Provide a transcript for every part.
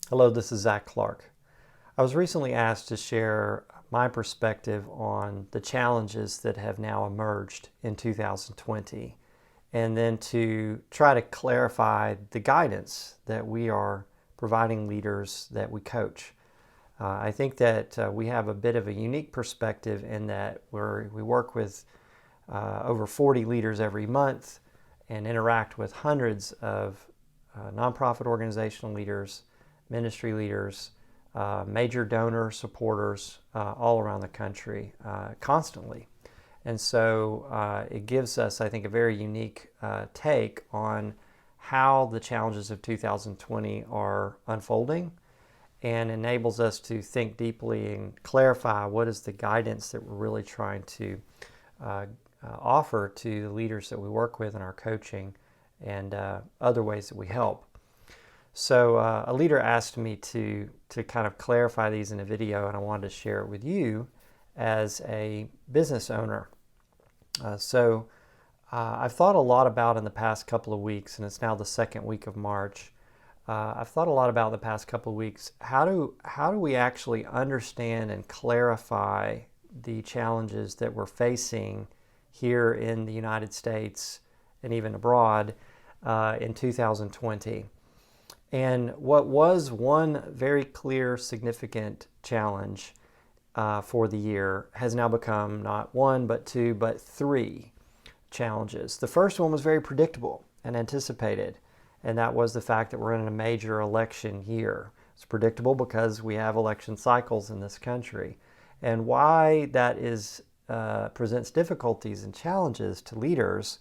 Hello, this is Zach Clark. I was recently asked to share my perspective on the challenges that have now emerged in 2020, and then to try to clarify the guidance that we are providing leaders that we coach. I think that we have a bit of a unique perspective in that we work with over 40 leaders every month and interact with hundreds of nonprofit organizational leaders, ministry leaders, major donor supporters all around the country constantly. And so it gives us, I think, a very unique take on how the challenges of 2020 are unfolding, and enables us to think deeply and clarify what is the guidance that we're really trying to offer to the leaders that we work with in our coaching and other ways that we help. So a leader asked me to kind of clarify these in a video, and I wanted to share it with you as a business owner. I've thought a lot about in the past couple of weeks, and it's now the second week of March. I've thought a lot about in the past couple of weeks, how do we actually understand and clarify the challenges that we're facing here in the United States and even abroad in 2020. And what was one very clear, significant challenge for the year has now become not one, but two, but three challenges. The first one was very predictable and anticipated, and that was the fact that we're in a major election year. It's predictable because we have election cycles in this country. And why that presents difficulties and challenges to leaders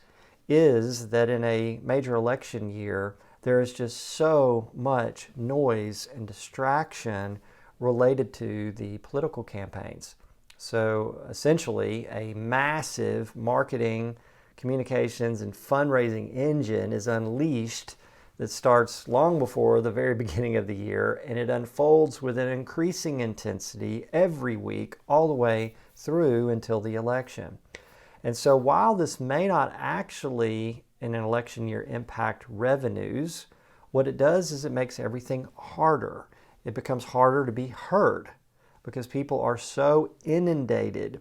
is that in a major election year, there is just so much noise and distraction related to the political campaigns. So essentially, a massive marketing, communications, and fundraising engine is unleashed that starts long before the very beginning of the year, and it unfolds with an increasing intensity every week all the way through until the election. And so while this may not actually in an election year impact revenues, what it does is it makes everything harder. It becomes harder to be heard because people are so inundated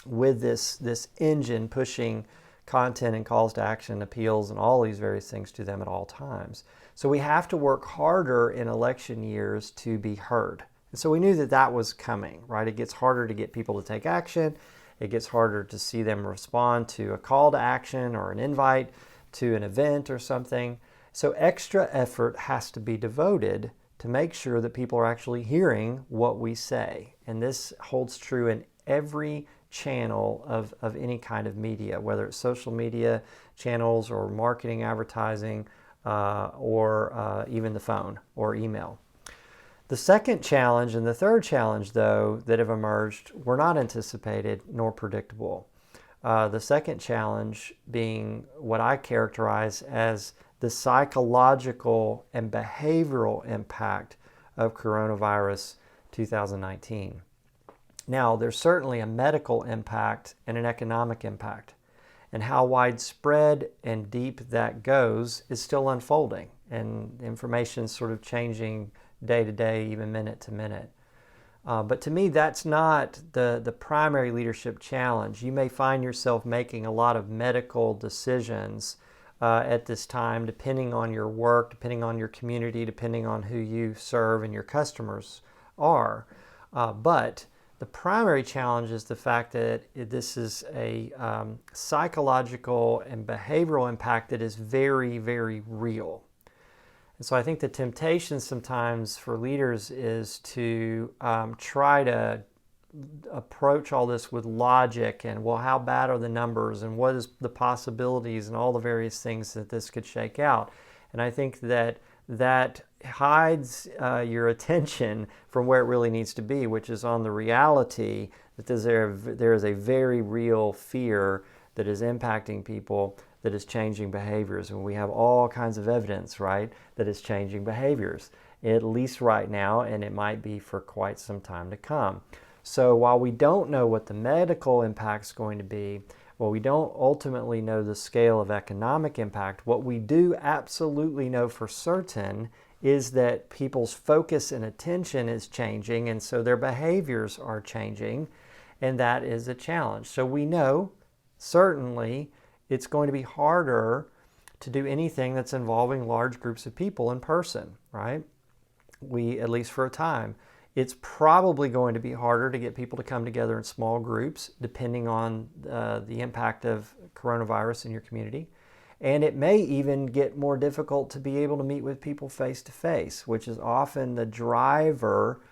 with this engine pushing content and calls to action, appeals, and all these various things to them at all times. So we have to work harder in election years to be heard. And so we knew that that was coming, right? It gets harder to get people to take action. It gets harder to see them respond to a call to action or an invite to an event or something. So extra effort has to be devoted to make sure that people are actually hearing what we say. And this holds true in every channel of any kind of media, whether it's social media channels or marketing, advertising, or even the phone or email. The second challenge and the third challenge, though, that have emerged were not anticipated nor predictable. The second challenge being what I characterize as the psychological and behavioral impact of coronavirus 2019. Now, there's certainly a medical impact and an economic impact, and how widespread and deep that goes is still unfolding, and information is sort of changing day to day, even minute to minute. But to me, that's not the primary leadership challenge. You may find yourself making a lot of medical decisions at this time, depending on your work, depending on your community, depending on who you serve and your customers are. But the primary challenge is the fact that this is a psychological and behavioral impact that is very, very real. And so I think the temptation sometimes for leaders is to try to approach all this with logic and, well, how bad are the numbers and what is the possibilities and all the various things that this could shake out. And I think that hides your attention from where it really needs to be, which is on the reality that there is a very real fear that is impacting people, that is changing behaviors. And we have all kinds of evidence, right, that is changing behaviors, at least right now, and it might be for quite some time to come. So while we don't know what the medical impact is going to be, well, we don't ultimately know the scale of economic impact. What we do absolutely know for certain is that people's focus and attention is changing, and so their behaviors are changing, and that is a challenge. So we know certainly it's going to be harder to do anything that's involving large groups of people in person, right? At least for a time. It's probably going to be harder to get people to come together in small groups, depending on the impact of coronavirus in your community. And it may even get more difficult to be able to meet with people face to face, which is often the driver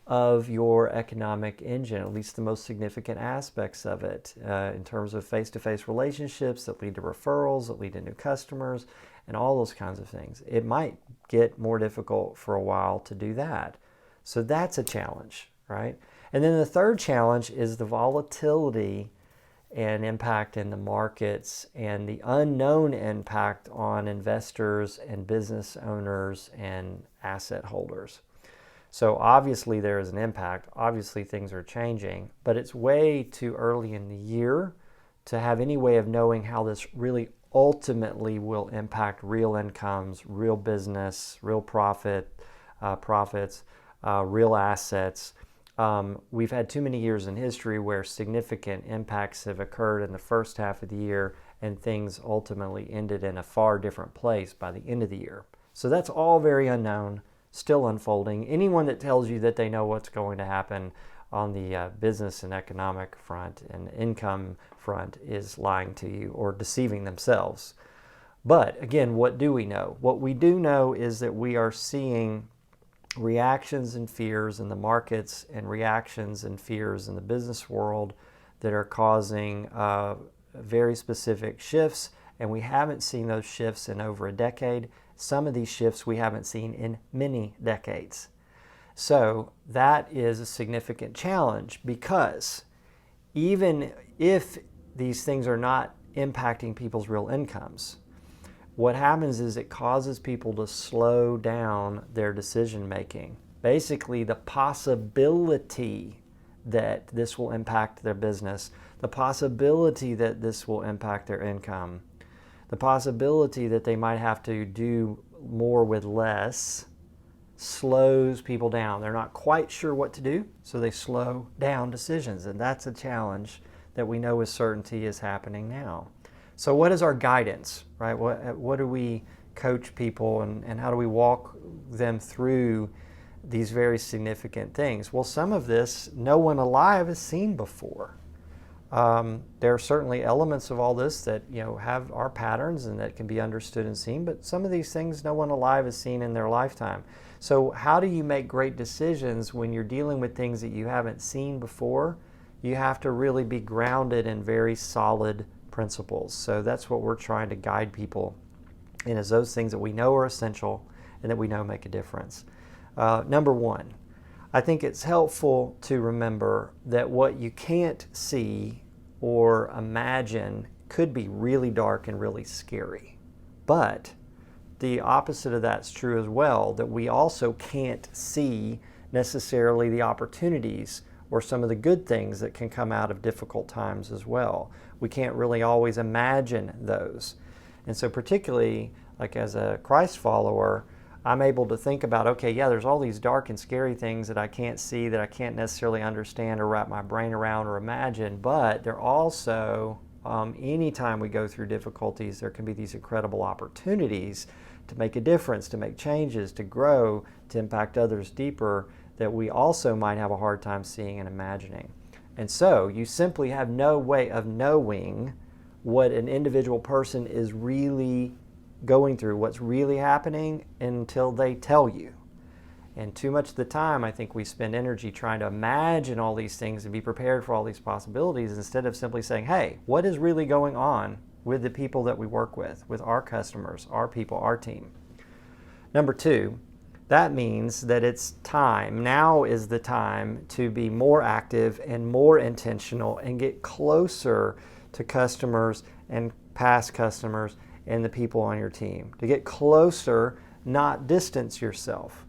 of your economic engine, at least the most significant aspects of it, in terms of face-to-face relationships that lead to referrals, that lead to new customers, and all those kinds of things. It might get more difficult for a while to do that. So that's a challenge, right? And then the third challenge is the volatility and impact in the markets and the unknown impact on investors and business owners and asset holders. So obviously there is an impact. Obviously things are changing, but it's way too early in the year to have any way of knowing how this really ultimately will impact real incomes, real business, real profits, real assets. We've had too many years in history where significant impacts have occurred in the first half of the year and things ultimately ended in a far different place by the end of the year. So that's all very unknown, still unfolding. Anyone that tells you that they know what's going to happen on the business and economic front and income front is lying to you or deceiving themselves. But again, what do we know? What we do know is that we are seeing reactions and fears in the markets and reactions and fears in the business world that are causing very specific shifts, and we haven't seen those shifts in over a decade. Some of these shifts we haven't seen in many decades. So that is a significant challenge, because even if these things are not impacting people's real incomes, what happens is it causes people to slow down their decision making. Basically, the possibility that this will impact their business, the possibility that this will impact their income, the possibility that they might have to do more with less slows people down. They're not quite sure what to do, so they slow down decisions. And that's a challenge that we know with certainty is happening now. So what is our guidance, right? What do we coach people and how do we walk them through these very significant things? Well, some of this no one alive has seen before. There are certainly elements of all this that have our patterns and that can be understood and seen, but some of these things no one alive has seen in their lifetime. So how do you make great decisions when you're dealing with things that you haven't seen before? You have to really be grounded in very solid principles. So that's what we're trying to guide people in, is those things that we know are essential and that we know make a difference. Number one, I think it's helpful to remember that what you can't see or imagine could be really dark and really scary. But the opposite of that's true as well, that we also can't see necessarily the opportunities or some of the good things that can come out of difficult times as well. We can't really always imagine those. And so particularly, like as a Christ follower, I'm able to think about, okay, yeah, there's all these dark and scary things that I can't see, that I can't necessarily understand or wrap my brain around or imagine, but there also, anytime we go through difficulties, there can be these incredible opportunities to make a difference, to make changes, to grow, to impact others deeper, that we also might have a hard time seeing and imagining. And so you simply have no way of knowing what an individual person is really going through, what's really happening, until they tell you. And too much of the time, I think we spend energy trying to imagine all these things and be prepared for all these possibilities, instead of simply saying, hey, what is really going on with the people that we work with our customers, our people, our team? Number two, that means that it's time. Now is the time to be more active and more intentional and get closer to customers and past customers and the people on your team. To get closer, not distance yourself.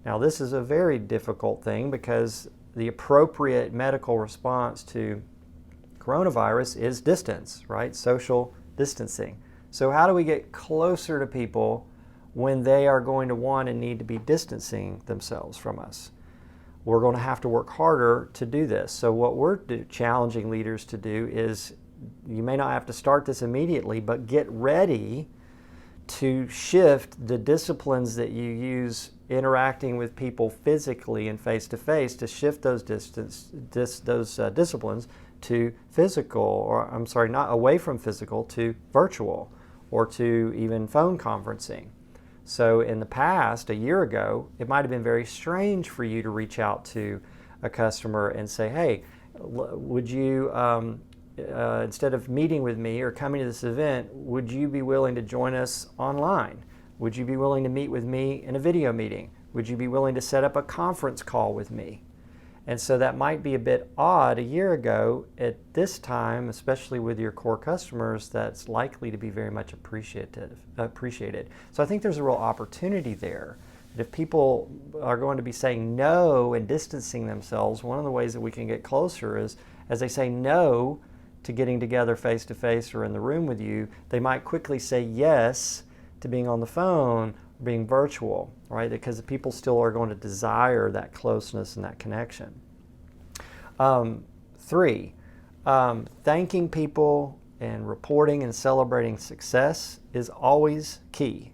Now, this is a very difficult thing, because the appropriate medical response to coronavirus is distance, right? Social distancing. So how do we get closer to people when they are going to want and need to be distancing themselves from us. We're going to have to work harder to do this. So what we're challenging leaders to do is, you may not have to start this immediately, but get ready to shift the disciplines that you use interacting with people physically and face-to-face, to shift those disciplines to physical, or I'm sorry, not away from physical, to virtual, or to even phone conferencing. So in the past, a year ago, it might have been very strange for you to reach out to a customer and say, hey, would you, instead of meeting with me or coming to this event, would you be willing to join us online? Would you be willing to meet with me in a video meeting? Would you be willing to set up a conference call with me? And so that might be a bit odd a year ago. At this time, especially with your core customers, that's likely to be very much appreciated. So I think there's a real opportunity there. That if people are going to be saying no and distancing themselves, one of the ways that we can get closer is, as they say no to getting together face-to-face or in the room with you, they might quickly say yes to being on the phone, being virtual, right? Because people still are going to desire that closeness and that connection. 3, thanking people and reporting and celebrating success is always key,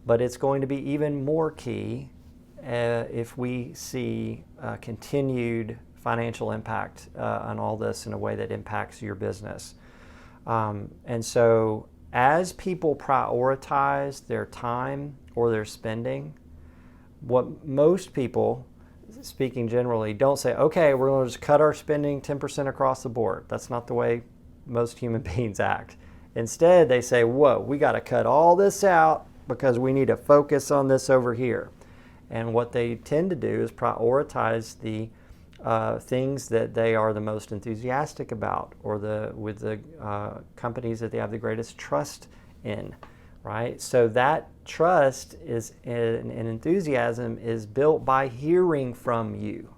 but it's going to be even more key if we see continued financial impact on all this in a way that impacts your business. And so as people prioritize their time or their spending, what most people, speaking generally, don't say, okay, we're going to just cut our spending 10% across the board. That's not the way most human beings act. Instead, they say, whoa, we got to cut all this out because we need to focus on this over here. And what they tend to do is prioritize the things that they are the most enthusiastic about, or with the companies that they have the greatest trust in, right? So that trust is and enthusiasm is built by hearing from you,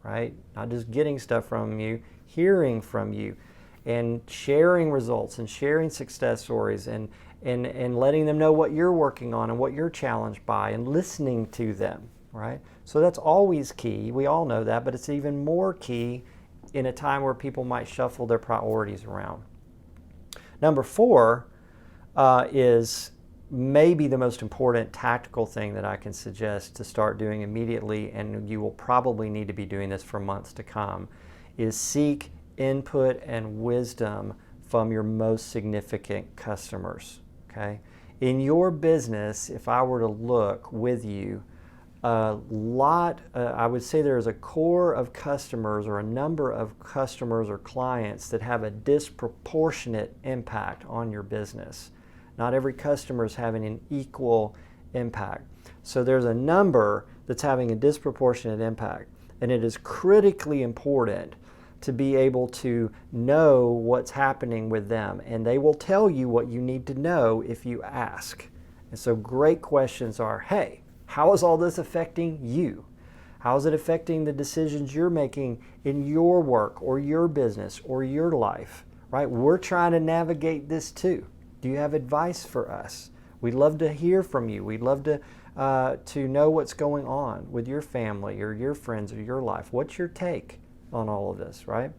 right? Not just getting stuff from you, hearing from you, and sharing results and sharing success stories, and letting them know what you're working on and what you're challenged by, and listening to them, right? So that's always key. We all know that, but it's even more key in a time where people might shuffle their priorities around. Number 4 is maybe the most important tactical thing that I can suggest to start doing immediately, and you will probably need to be doing this for months to come, is seek input and wisdom from your most significant customers, okay? In your business, if I were to look with you, I would say there's a core of customers, or a number of customers or clients, that have a disproportionate impact on your business. Not every customer is having an equal impact. So there's a number that's having a disproportionate impact, and it is critically important to be able to know what's happening with them, and they will tell you what you need to know if you ask. And so great questions are, hey, how is all this affecting you? How is it affecting the decisions you're making in your work or your business or your life, right? We're trying to navigate this too. Do you have advice for us? We'd love to hear from you. We'd love to know what's going on with your family or your friends or your life. What's your take on all of this, right?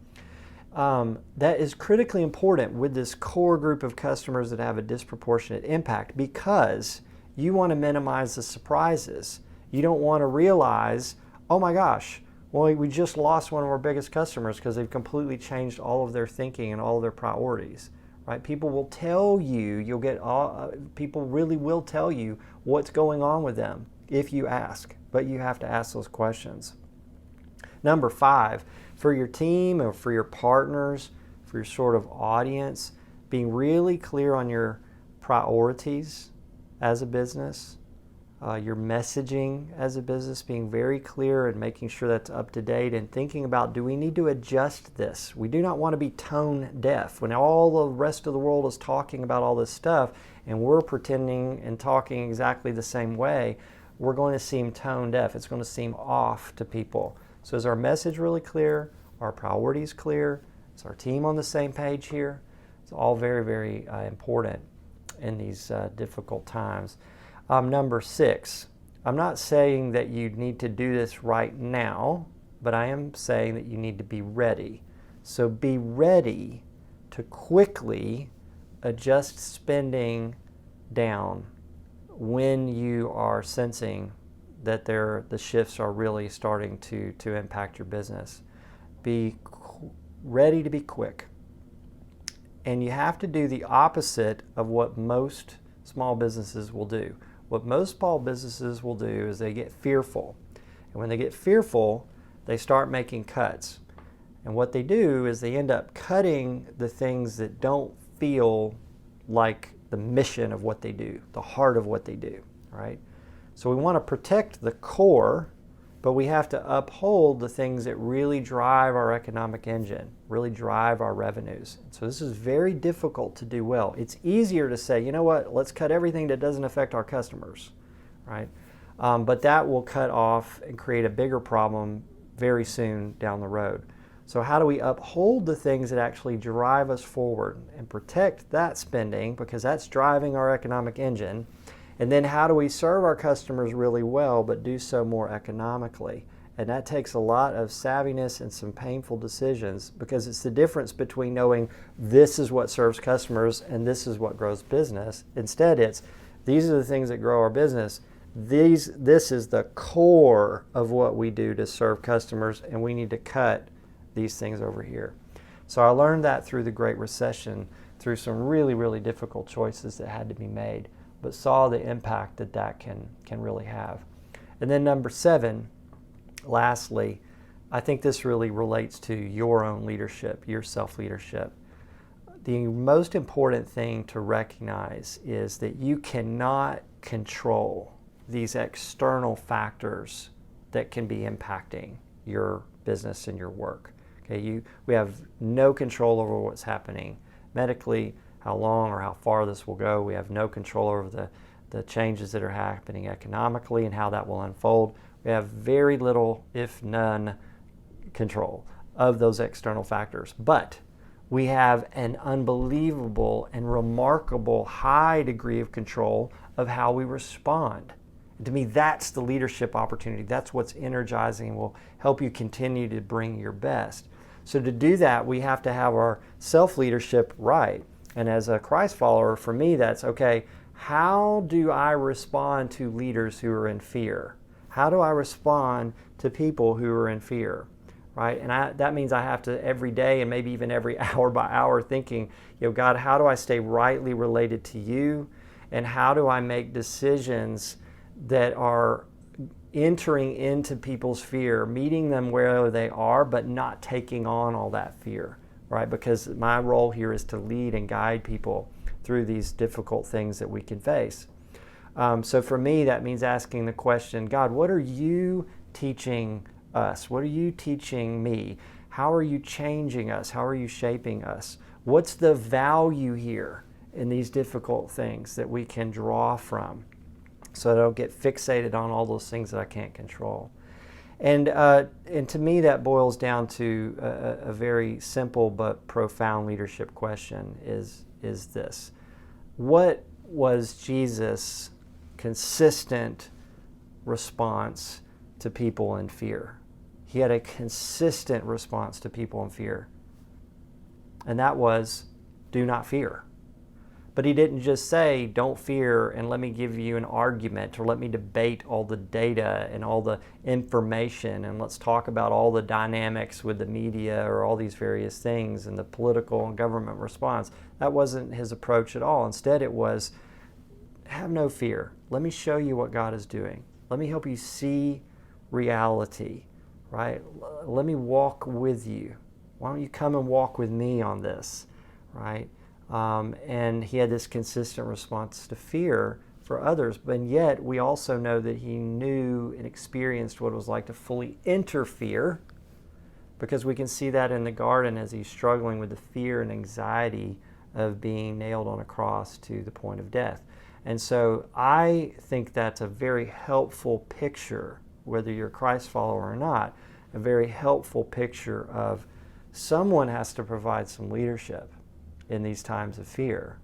That is critically important with this core group of customers that have a disproportionate impact, because you want to minimize the surprises. You don't want to realize, oh my gosh, well, we just lost one of our biggest customers because they've completely changed all of their thinking and all of their priorities, right? People will tell you, people really will tell you what's going on with them if you ask, but you have to ask those questions. Number 5, for your team or for your partners, for your sort of audience, being really clear on your priorities as a business, your messaging as a business, being very clear and making sure that's up to date, and thinking about, do we need to adjust this? We do not want to be tone deaf. When all the rest of the world is talking about all this stuff and we're pretending and talking exactly the same way, we're going to seem tone deaf. It's going to seem off to people. So is our message really clear? Our priorities clear? Is our team on the same page here? It's all very, very important in these difficult times. Number 6, I'm not saying that you need to do this right now, but I am saying that you need to be ready. So be ready to quickly adjust spending down when you are sensing that the shifts are really starting to impact your business. Be ready to be quick. And you have to do the opposite of what most small businesses will do. What most small businesses will do is they get fearful. And when they get fearful, they start making cuts. And what they do is they end up cutting the things that don't feel like the mission of what they do, the heart of what they do, right? So we want to protect the core, but we have to uphold the things that really drive our economic engine, really drive our revenues. So this is very difficult to do well. It's easier to say, you know what, let's cut everything that doesn't affect our customers, right? But that will cut off and create a bigger problem very soon down the road. So how do we uphold the things that actually drive us forward and protect that spending, because that's driving our economic engine? And then how do we serve our customers really well, but do so more economically? And that takes a lot of savviness and some painful decisions, because it's the difference between knowing this is what serves customers and this is what grows business. Instead, it's these are the things that grow our business. This is the core of what we do to serve customers, and we need to cut these things over here. So I learned that through the Great Recession, through some really, really difficult choices that had to be made, but saw the impact that can really have. And then number 7, lastly, I think this really relates to your own leadership, your self-leadership. The most important thing to recognize is that you cannot control these external factors that can be impacting your business and your work. Okay, we have no control over what's happening medically, how long or how far this will go. We have no control over the changes that are happening economically and how that will unfold. We have very little, if none, control of those external factors. But we have an unbelievable and remarkable high degree of control of how we respond. And to me, that's the leadership opportunity. That's what's energizing and will help you continue to bring your best. So to do that, we have to have our self-leadership right. And as a Christ follower, for me, that's okay, how do I respond to leaders who are in fear? How do I respond to people who are in fear? Right? And that means I have to every day, and maybe even every hour by hour, thinking, God, how do I stay rightly related to you? And how do I make decisions that are entering into people's fear, meeting them where they are, but not taking on all that fear, right? Because my role here is to lead and guide people through these difficult things that we can face. So for me, that means asking the question, God, what are you teaching us? What are you teaching me? How are you changing us? How are you shaping us? What's the value here in these difficult things that we can draw from, so that I don't get fixated on all those things that I can't control? And to me, that boils down to a very simple but profound leadership question is this. What was Jesus' consistent response to people in fear? He had a consistent response to people in fear. And that was, do not fear. But he didn't just say, don't fear, and let me give you an argument, or let me debate all the data and all the information, and let's talk about all the dynamics with the media or all these various things and the political and government response. That wasn't his approach at all. Instead, it was, have no fear. Let me show you what God is doing. Let me help you see reality, right? Let me walk with you. Why don't you come and walk with me on this, right? And he had this consistent response to fear for others, but yet we also know that he knew and experienced what it was like to fully interfere, because we can see that in the garden as he's struggling with the fear and anxiety of being nailed on a cross to the point of death. And so I think that's a very helpful picture, whether you're a Christ follower or not, a very helpful picture of someone has to provide some leadership in these times of fear.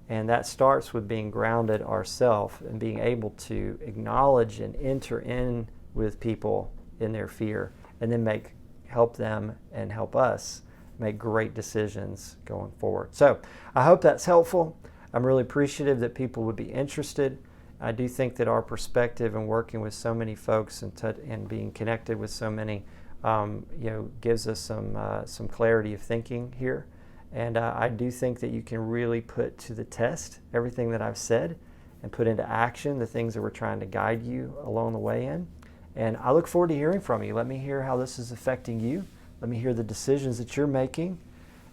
And that starts with being grounded ourselves and being able to acknowledge and enter in with people in their fear, and then help them and help us make great decisions going forward. So I hope that's helpful. I'm really appreciative that people would be interested. I do think that our perspective and working with so many folks and being connected with so many, gives us some clarity of thinking here. And I do think that you can really put to the test everything that I've said and put into action the things that we're trying to guide you along the way in. And I look forward to hearing from you. Let me hear how this is affecting you. Let me hear the decisions that you're making.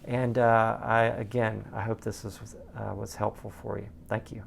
And I hope this was helpful for you. Thank you.